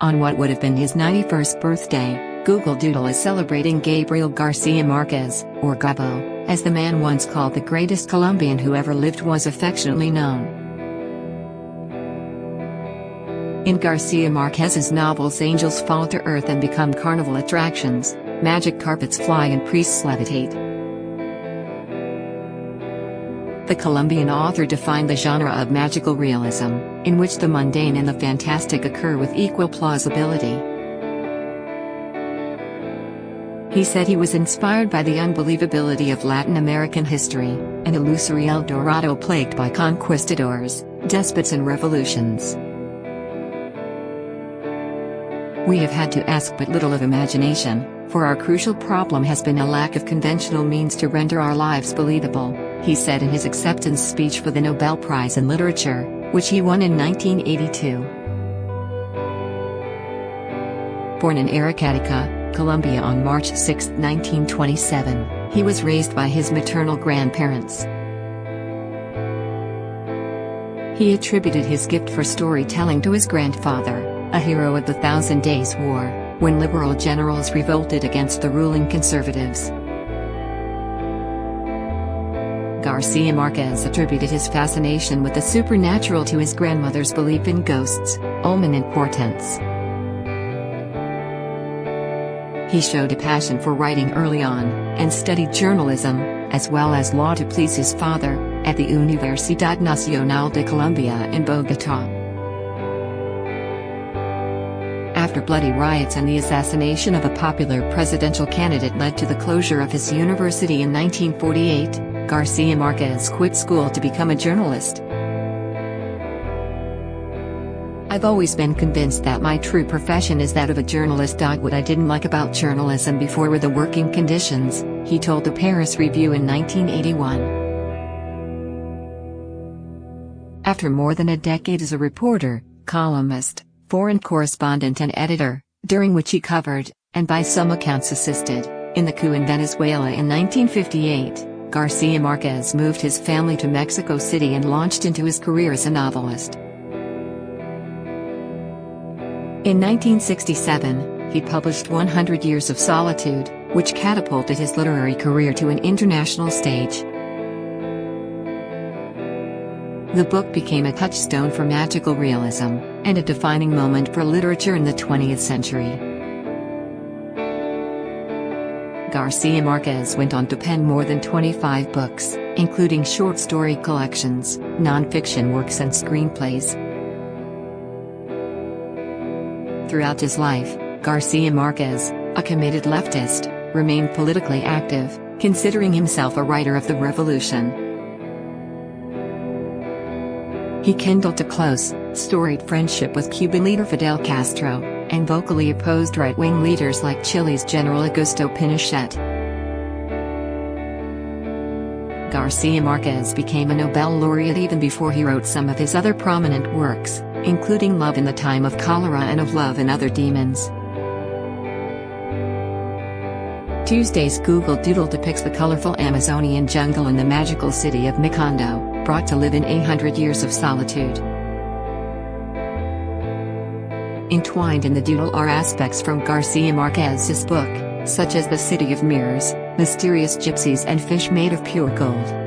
On what would have been his 91st birthday, Google Doodle is celebrating Gabriel García Márquez, or Gabo, as the man once called the greatest Colombian who ever lived was affectionately known. In García Márquez's novels, angels fall to earth and become carnival attractions, magic carpets fly and priests levitate. The Colombian author defined the genre of magical realism, in which the mundane and the fantastic occur with equal plausibility. He said he was inspired by the unbelievability of Latin American history, an illusory El Dorado plagued by conquistadors, despots and revolutions. We have had to ask but little of imagination, for our crucial problem has been a lack of conventional means to render our lives believable, he said in his acceptance speech for the Nobel Prize in Literature, which he won in 1982. Born in Aracataca, Colombia on March 6, 1927, he was raised by his maternal grandparents. He attributed his gift for storytelling to his grandfather, a hero of the Thousand Days' War, when liberal generals revolted against the ruling conservatives. García Márquez attributed his fascination with the supernatural to his grandmother's belief in ghosts, omen and portents. He showed a passion for writing early on, and studied journalism, as well as law to please his father, at the Universidad Nacional de Colombia in Bogotá. After bloody riots and the assassination of a popular presidential candidate led to the closure of his university in 1948, García Márquez quit school to become a journalist. I've always been convinced that my true profession is that of a journalist. What I didn't like about journalism before were the working conditions, he told the Paris Review in 1981. After more than a decade as a reporter, columnist, foreign correspondent and editor, during which he covered, and by some accounts assisted, in the coup in Venezuela in 1958, García Márquez moved his family to Mexico City and launched into his career as a novelist. In 1967, he published 100 Years of Solitude, which catapulted his literary career to an international stage. The book became a touchstone for magical realism, and a defining moment for literature in the 20th century. García Márquez went on to pen more than 25 books, including short story collections, non-fiction works and screenplays. Throughout his life, García Márquez, a committed leftist, remained politically active, considering himself a writer of the revolution. He kindled a close, storied friendship with Cuban leader Fidel Castro, and vocally opposed right-wing leaders like Chile's General Augusto Pinochet. García Márquez became a Nobel laureate even before he wrote some of his other prominent works, including Love in the Time of Cholera and Of Love and Other Demons. Tuesday's Google Doodle depicts the colorful Amazonian jungle in the magical city of Macondo, brought to live in 100 years of solitude. Entwined in the doodle are aspects from García Márquez's book, such as the city of mirrors, mysterious gypsies and fish made of pure gold.